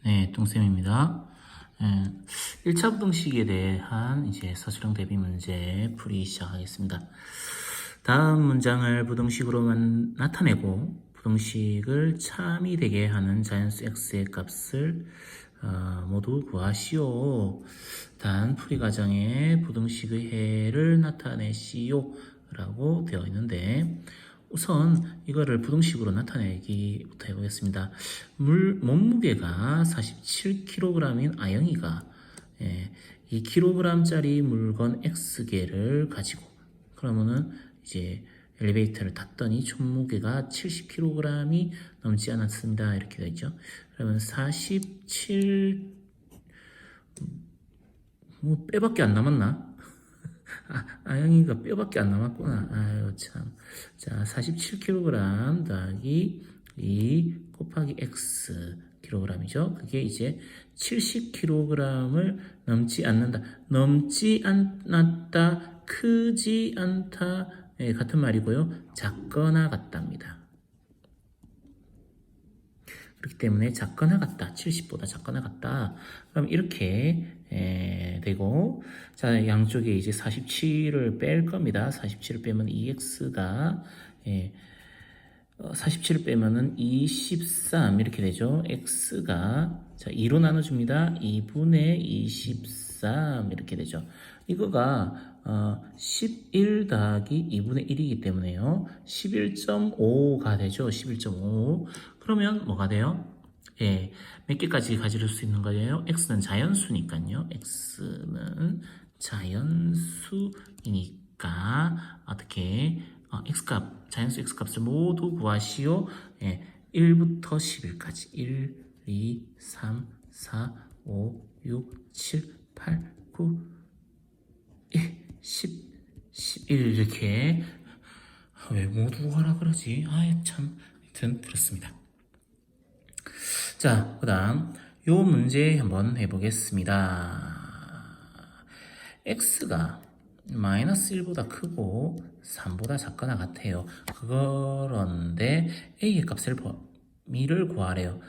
네, 똥쌤입니다. 1차 부등식에 대한 이제 서술형 대비 문제 풀이 시작하겠습니다. 다음 문장을 부등식으로만 나타내고 부등식을 참이 되게 하는 자연수 x의 값을 모두 구하시오. 단 풀이 과정에 부등식의 해를 나타내시오 라고 되어 있는데, 우선 이거를 부등식으로 나타내기부터 해보겠습니다. 몸무게가 47kg인 아영이가 2kg짜리 물건 X개를 가지고, 그러면은 이제 엘리베이터를 탔더니 총 무게가 70kg이 넘지 않았습니다. 이렇게 되죠. 그러면 47, 뭐 빼밖에 안 남았나? 아영이가 뼈밖에 안 남았구나. 아유, 참. 자, 47kg 더하기 2 곱하기 x kg이죠. 그게 이제 70kg을 넘지 않는다. 넘지 않았다, 크지 않다, 같은 말이고요. 작거나 같답니다. 그렇기 때문에 작거나 같다, 70보다 작거나 같다. 그럼 이렇게 되고, 자, 양쪽에 이제 47을 뺄 겁니다. 47을 빼면 2x가 47을 빼면은 23 이렇게 되죠. x가 자 2로 나눠줍니다. 2분의 23 이렇게 되죠. 이거가 11 더하기 2분의 1이기 때문에요. 11.5가 되죠. 11.5. 그러면 뭐가 돼요? 예, 몇 개까지 가질 수 있는 거예요? x는 자연수니까요. x는 자연수이니까 어떻게 x값, 자연수 x값을 모두 구하시오. 예, 1부터 11까지 1, 2, 3, 4, 5, 6, 7, 8, 9, 10, 11 이렇게. 왜 모두 구하라 그러지? 아예 참. 하여튼 그렇습니다. 자, 그 다음 요 문제 한번 해보겠습니다. x가 마이너스 1보다 크고 3보다 작거나 같아요. 그런데 a의 값을 미를 구하래요.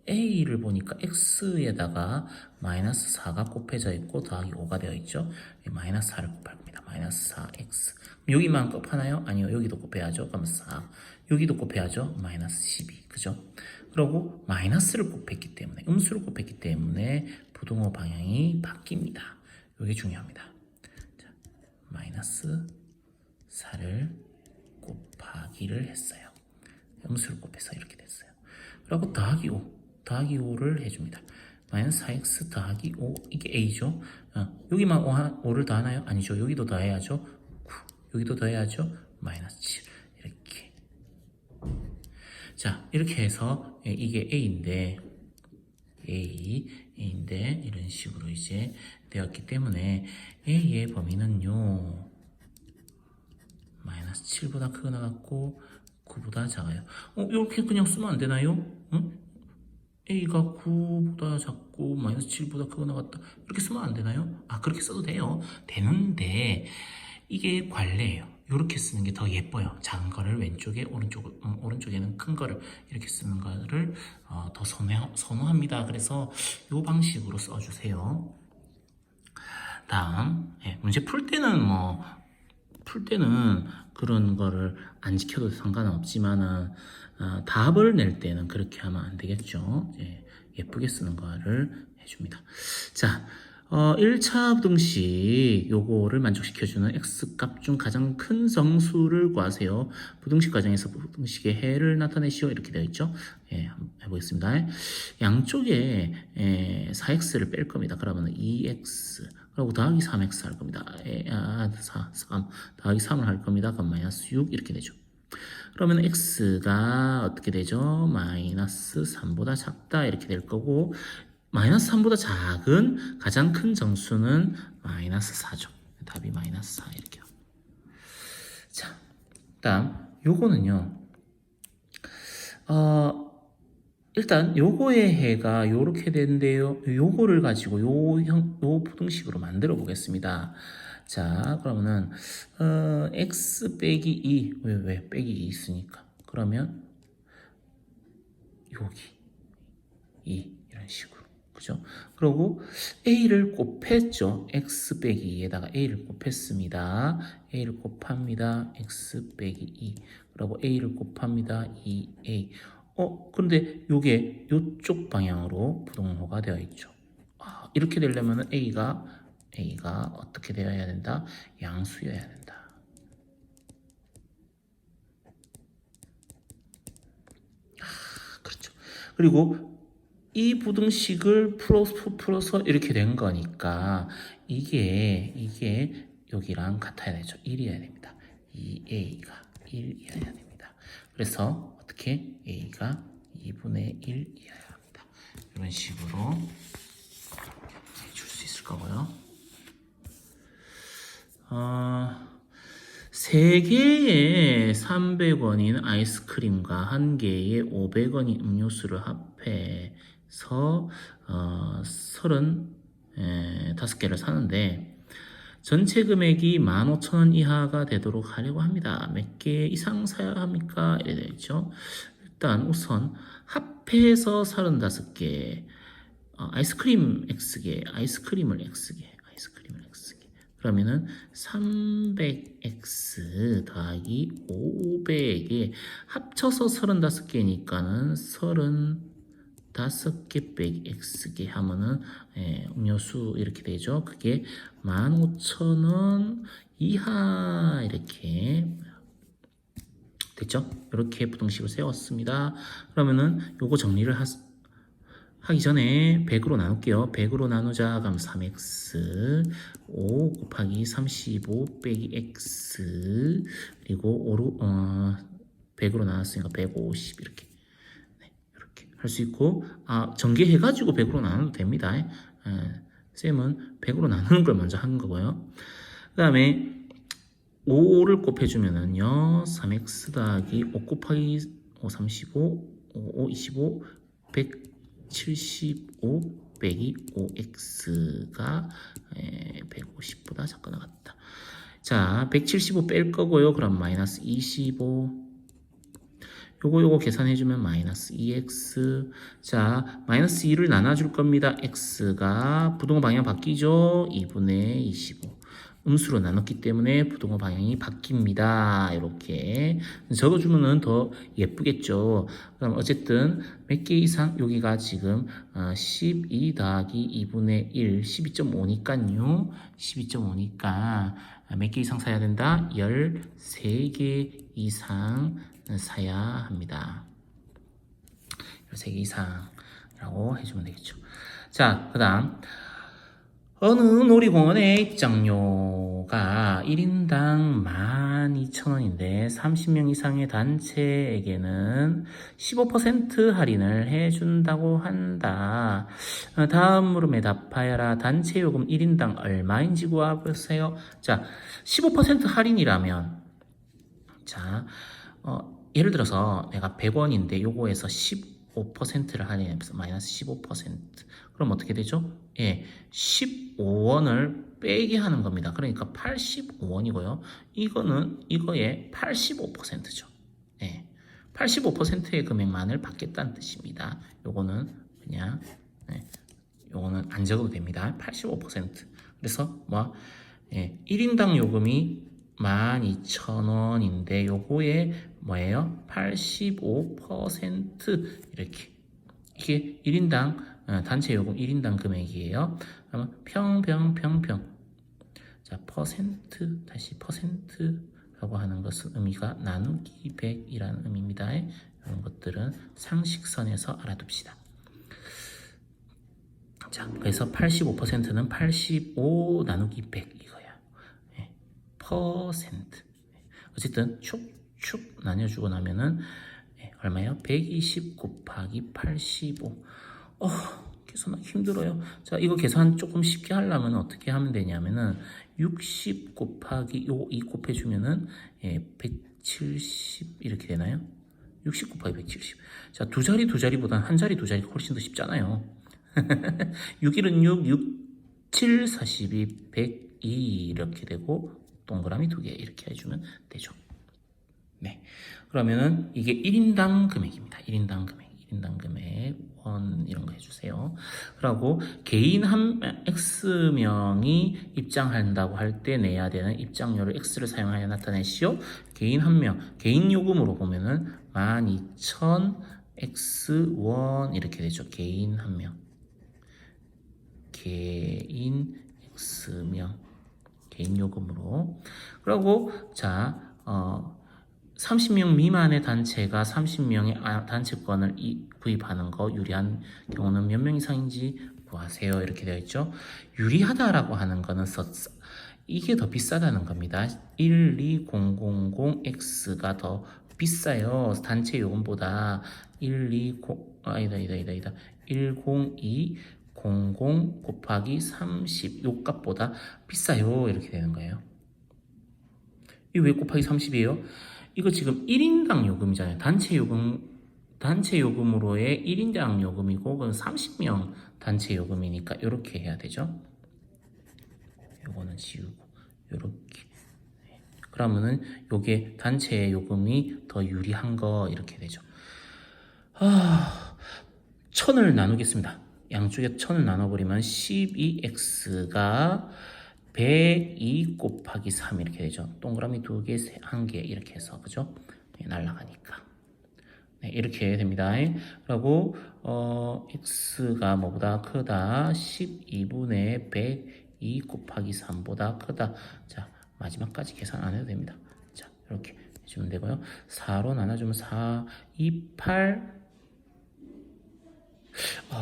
a를 보니까 x에다가 마이너스 4가 곱해져 있고 더하기 5가 되어 있죠. 마이너스 4를 곱할 겁니다. 마이너스 4x. 여기만 곱하나요? 아니요. 여기도 곱해야죠. 그럼 4. 여기도 곱해야죠. 마이너스 12. 그죠? 그리고 마이너스를 곱했기 때문에, 음수를 곱했기 때문에 부등호 방향이 바뀝니다. 이게 중요합니다. 자, 마이너스 4를 곱하기를 했어요. 음수를 곱해서 이렇게 됐어요. 그리고 더하기 5. 더하기 5를 해줍니다. 마이너스 4x 더하기 5. 이게 a죠. 여기만 5를 더하나요? 아니죠. 여기도 더해야죠. 9. 여기도 더해야죠. 마이너스 7. 이렇게. 자, 이렇게 해서 이게 a인데 이런 식으로 이제 되었기 때문에 a의 범위는요 마이너스 7보다 크거나 같고 9보다 작아요. 이렇게 그냥 쓰면 안 되나요? 응? a가 9보다 작고 마이너스 7보다 크거나 같다 이렇게 쓰면 안 되나요? 그렇게 써도 돼요. 되는데 이게 관례예요. 이렇게 쓰는 게 더 예뻐요. 작은 거를 왼쪽에, 오른쪽에는 큰 거를 이렇게 쓰는 거를 더 선호합니다. 그래서 이 방식으로 써주세요. 다음, 문제 풀 때는 그런 거를 안 지켜도 상관은 없지만은 답을 낼 때는 그렇게 하면 안 되겠죠. 예쁘게 쓰는 거를 해줍니다. 자, 1차 부등식 요거를 만족시켜주는 x값 중 가장 큰 정수를 구하세요. 부등식 과정에서 부등식의 해를 나타내시오. 이렇게 되어 있죠. 한번 해보겠습니다. 양쪽에 4x를 뺄 겁니다. 그러면 2x 그리고 더하기 3x 할 겁니다. 3 더하기 3을 할 겁니다. 그럼 마이너스 6 이렇게 되죠. 그러면 x가 어떻게 되죠? 마이너스 3보다 작다 이렇게 될 거고, 마이너스 3보다 작은 가장 큰 정수는 마이너스 4죠. 답이 마이너스 4 이렇게. 자, 다음 요거는요. 일단 요거의 해가 요렇게 되는데요. 요거를 가지고 요 부등식으로 만들어 보겠습니다. 자, 그러면은 x 빼기 2. 왜 빼기 2 있으니까. 그러면 여기 2 이런 식으로. 그죠? 그리고 a를 곱했죠. x 빼기 2에다가 a를 곱했습니다. a를 곱합니다. x 빼기 2. 그리고 a를 곱합니다. 2a. 근데 요게 요쪽 방향으로 부동호가 되어 있죠. 이렇게 되려면 a가 어떻게 되어야 된다? 양수여야 된다. 그렇죠. 그리고 이 부등식을 풀어서 이렇게 된 거니까 이게 여기랑 같아야 되죠. 1이어야 됩니다. 2a가 1이어야 됩니다. 그래서 어떻게 a가 2분의 1이어야 합니다. 이런 식으로 줄 수 있을 거고요. 3개의 300원인 아이스크림과 1개의 500원인 음료수를 합해서 35개를 사는데 전체 금액이 15,000원 이하가 되도록 하려고 합니다. 몇 개 이상 사야 합니까? 이래 되죠. 일단 우선 합해서 35개 아이스크림을 X개 그러면은 300x 더하기 500에 합쳐서 35개니까는 35개 빼기 x개 하면은 음료수 이렇게 되죠. 그게 15,000원 이하 이렇게 됐죠. 이렇게 부등식을 세웠습니다. 그러면은 요거 정리를 하기 전에 100으로 나눌게요. 100으로 나누자 그럼 3x 5 곱하기 35 빼기 x 그리고 100으로 나눴으니까 150 이렇게 이렇게 할 수 있고 전개해가지고 100으로 나눠도 됩니다. 쌤은 100으로 나누는 걸 먼저 한 거고요. 그 다음에 5를 곱해주면은요 3x 더하기 5 곱하기 5 35 5 25 175 빼기 5x가 150보다 작거나 같다. 자, 175 뺄 거고요. 그럼 마이너스 25 요거 계산해주면 마이너스 2x. 자, 마이너스 2를 나눠줄 겁니다. x가 부동호 방향 바뀌죠. 2분의 25 음수로 나눴기 때문에 부동호 방향이 바뀝니다. 이렇게 적어주면은 더 예쁘겠죠. 그럼 어쨌든 몇 개 이상 여기가 지금 12 더하기 2분의 1 12.5니까요. 12.5니까 몇 개 이상 사야 된다? 13개 이상 사야 합니다. 13개 이상이라고 해주면 되겠죠. 자, 그 다음 어느 놀이공원의 입장료가 1인당 12,000원인데 30명 이상의 단체에게는 15% 할인을 해준다고 한다. 다음 물음에 답하여라. 단체 요금 1인당 얼마인지 구해보세요. 자, 15% 할인이라면 자, 예를 들어서 내가 100원인데 요거에서 15%를 할인해서 마이너스 15%. 그럼 어떻게 되죠? 15원을 빼게 하는 겁니다. 그러니까 85원이고요. 이거는 이거의 85%죠. 85%의 금액만을 받겠다는 뜻입니다. 요거는 그냥 요거는 안 적어도 됩니다. 85%. 그래서 1인당 요금이 12,000원인데 요거에 뭐예요? 85% 이렇게 이게 1인당 단체 요금 1인당 금액이에요. 그러면 평평 자 다시 퍼센트라고 하는 것은 의미가 나누기 100이라는 의미입니다. 이런 것들은 상식선에서 알아둡시다. 자 그래서 85%는 85 나누기 100 이거야. 퍼센트. 어쨌든 축 나눠주고 나면은 얼마예요? 120 곱하기 85. 계산하기 힘들어요. 자, 이거 계산 조금 쉽게 하려면 어떻게 하면 되냐면은 60 곱하기 2 곱해주면은 170 이렇게 되나요? 60 곱하기 170. 자, 두 자리보단 한 자리가 훨씬 더 쉽잖아요. 6일은 6, 7, 42, 102 이렇게 되고 동그라미 2개 이렇게 해주면 되죠. 네. 그러면은 이게 1인당 금액입니다. 1인당 금액. 1인당 금액 원 이런 거 해주세요. 그리고 개인 한 X명이 입장한다고 할 때 내야 되는 입장료를 X를 사용하여 나타내시오. 개인 한 명, 개인 요금으로 보면은 12,000 X원 이렇게 되죠. 개인 한 명. 개인 X명. 개인 요금으로. 그리고 자, 30명 미만의 단체가 30명의 단체권을 구입하는 거 유리한 경우는 몇 명 이상인지 구하세요. 이렇게 되어 있죠. 유리하다라고 하는 거는 이게 더 비싸다는 겁니다. 12000X가 더 비싸요. 단체 요금보다 102 00 곱하기 30 요 값보다 비싸요. 이렇게 되는 거예요. 이 왜 곱하기 30이에요? 이거 지금 1인당 요금이잖아요. 단체 요금으로의 1인당 요금이고, 그건 30명 단체 요금이니까, 이렇게 해야 되죠. 요거는 지우고, 요렇게. 그러면은, 요게 단체 요금이 더 유리한 거, 이렇게 되죠. 1000을 나누겠습니다. 양쪽에 1000을 나눠버리면 12x가 102 곱하기 3 이렇게 되죠. 동그라미 2개, 1개 이렇게 해서 그죠? 네, 날아가니까. 네, 이렇게 됩니다. 그리고 x가 뭐보다 크다? 12분의 102 곱하기 3보다 크다. 자, 마지막까지 계산 안 해도 됩니다. 자, 이렇게 해주면 되고요. 4로 나눠주면 4, 2, 8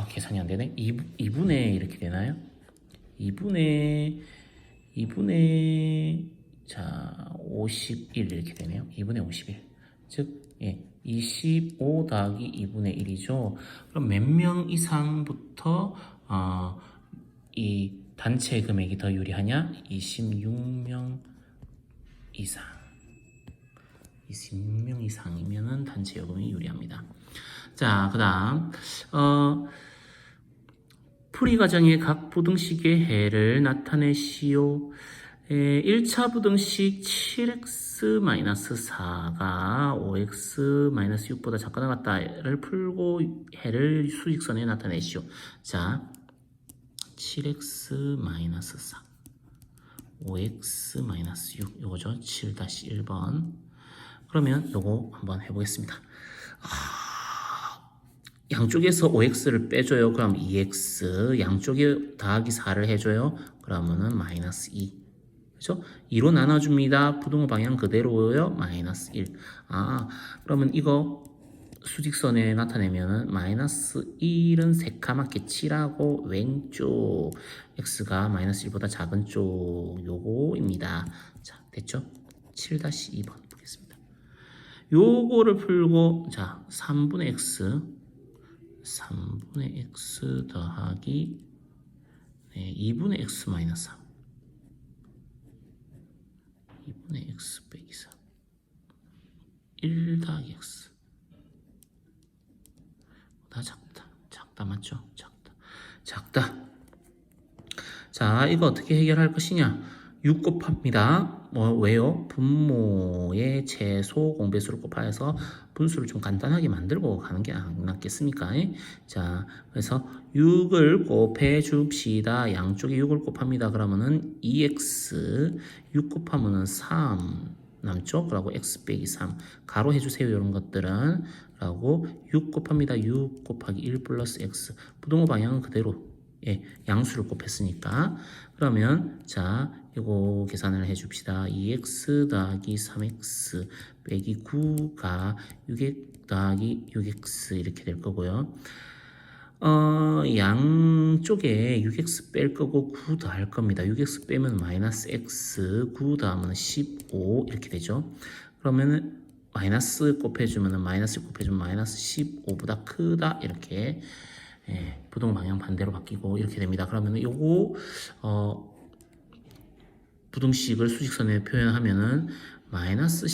계산이 안 되네. 2분의 이렇게 되나요? 2분의 자 51 이렇게 되네요. 2분의 51. 즉 25 더하기 2분의 1이죠. 그럼 몇 명 이상부터 이 단체 금액이 더 유리하냐? 26명 이상. 26명 이상이면은 단체 요금이 유리합니다. 자, 그다음 풀이 과정의 각 부등식의 해를 나타내시오. 1차 부등식 7x-4가 5x-6보다 작거나 같다를 풀고 해를 수직선에 나타내시오. 자, 7x-4 5x-6 요거죠. 7-1번. 그러면 요거 한번 해보겠습니다. 양쪽에서 5x를 빼줘요. 그럼 2x. 양쪽에 더하기 4를 해줘요. 그러면은 마이너스 2. 그죠? 2로 나눠줍니다. 부등호 방향 그대로요. 마이너스 1. 그러면 이거 수직선에 나타내면은 마이너스 1은 새까맣게 칠하고 왼쪽 x가 마이너스 1보다 작은 쪽 요거입니다. 자, 됐죠? 7-2번 보겠습니다. 요거를 풀고 자, 3분의 x 더하기 2분의 x 마이너스 3 2분의 x 빼기 3 1 더하기 x 다 작다 맞죠? 작다. 자, 이거 어떻게 해결할 것이냐? 6 곱합니다. 왜요? 분모의 최소 공배수를 곱하여서 분수를 좀 간단하게 만들고 가는 게 안 낫겠습니까? 자, 그래서 6을 곱해 줍시다. 양쪽에 6을 곱합니다. 그러면은 2x 6 곱하면은 3 남죠? 그리고 x 빼기 3 가로 해주세요. 이런 것들은. 라고 6 곱합니다. 6 곱하기 1 플러스 x 부등호 방향은 그대로 양수를 곱했으니까. 그러면 자, 이거 계산을 해줍시다. 2x 더하기 3x 빼기 9가 6x 더하기 6x 이렇게 될 거고요. 양쪽에 6x 뺄 거고 9 더할 겁니다. 6x 빼면 마이너스 x, 9 더하면 15 이렇게 되죠. 그러면은 마이너스 곱해주면 마이너스 곱해주면 마이너스 15보다 크다 이렇게 부동 방향 반대로 바뀌고 이렇게 됩니다. 그러면 요거 부등식을 수직선에 표현하면은 마이너스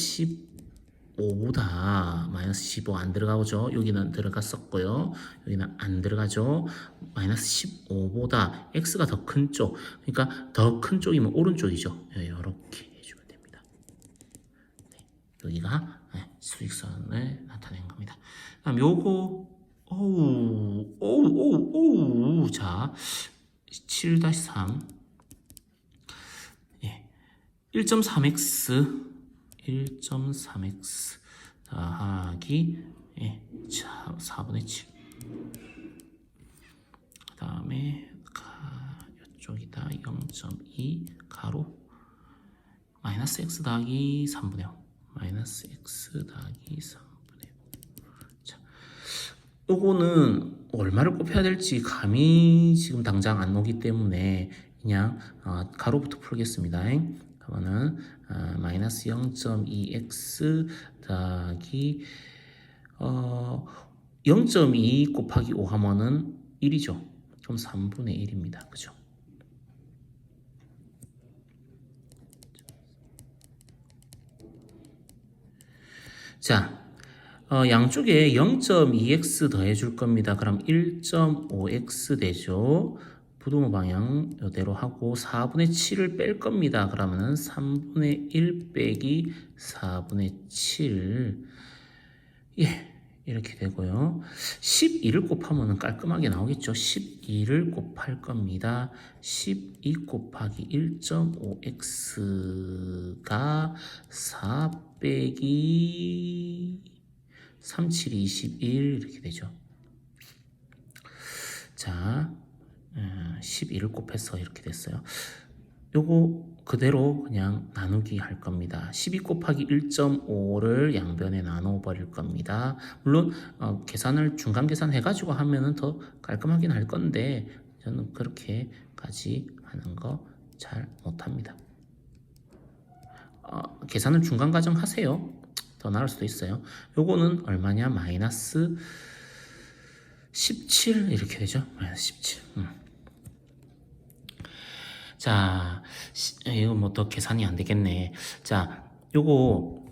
15보다 마이너스 15 안 들어가죠. 여기는 들어갔었고요. 여기는 안 들어가죠. 마이너스 15보다 x가 더 큰 쪽. 그러니까 더 큰 쪽이면 오른쪽이죠. 이렇게 해주면 됩니다. 여기가 수직선을 나타낸 겁니다. 그다음 요거 오우. 자, 7-3. 예. 1.3x 더하기 예. 자, 4분의 7. 그 다음에 이쪽이다. 0.2 가로 마이너스 x 더하기 3분의 5. 마이너스 x 더하기 3분의 5. 자, 요거는 얼마를 곱해야 될지 감이 지금 당장 안 오기 때문에 그냥 가로부터 풀겠습니다. 그러면은 마이너스 0.2x 더하기 0.2 곱하기 5 하면은 1이죠. 그럼 3분의 1입니다. 그죠? 자, 양쪽에 0.2x 더해 줄 겁니다. 그럼 1.5x 되죠. 부동호 방향 이대로 하고 4분의 7을 뺄 겁니다. 그러면은 3분의 1 빼기 4분의 7. 예. 이렇게 되고요. 12를 곱하면 깔끔하게 나오겠죠. 12를 곱할 겁니다. 12 곱하기 1.5x가 4 빼기 37이 21 이렇게 되죠. 자, 12를 곱해서 이렇게 됐어요. 요거 그대로 그냥 나누기 할 겁니다. 12 곱하기 1.5를 양변에 나눠 버릴 겁니다. 물론 계산을 중간 계산 해가지고 하면은 더 깔끔하긴 할 건데 저는 그렇게까지 하는 거 잘 못합니다. 계산을 중간 과정 하세요. 더 나을 수도 있어요. 요거는 얼마냐? 마이너스 17 이렇게 되죠. 마이너스 17. 자, 이거 뭐 더 계산이 안 되겠네. 자, 요거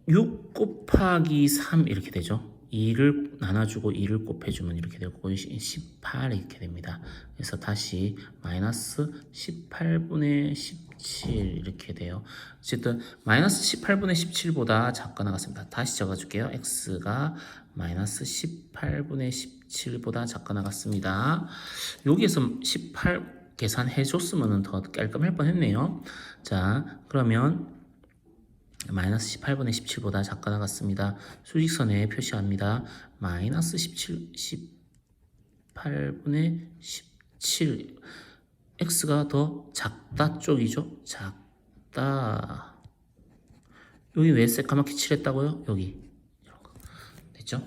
6 곱하기 3 이렇게 되죠. 2를 나눠주고 2를 곱해주면 이렇게 되고 18 이렇게 됩니다. 그래서 다시 마이너스 18분의 17 이렇게 돼요. 어쨌든 마이너스 18분의 17보다 작거나 같습니다. 다시 적어줄게요. x가 마이너스 18분의 17보다 작거나 같습니다. 여기에서 18 계산해 줬으면 더 깔끔할 뻔했네요. 자, 그러면 마이너스 18분의 17보다 작거나 같습니다. 수직선에 표시합니다. 마이너스 18분의 17. x가 더 작다 쪽이죠. 작다. 여기 왜 새까맣게 칠했다고요? 여기. 이런 거. 됐죠?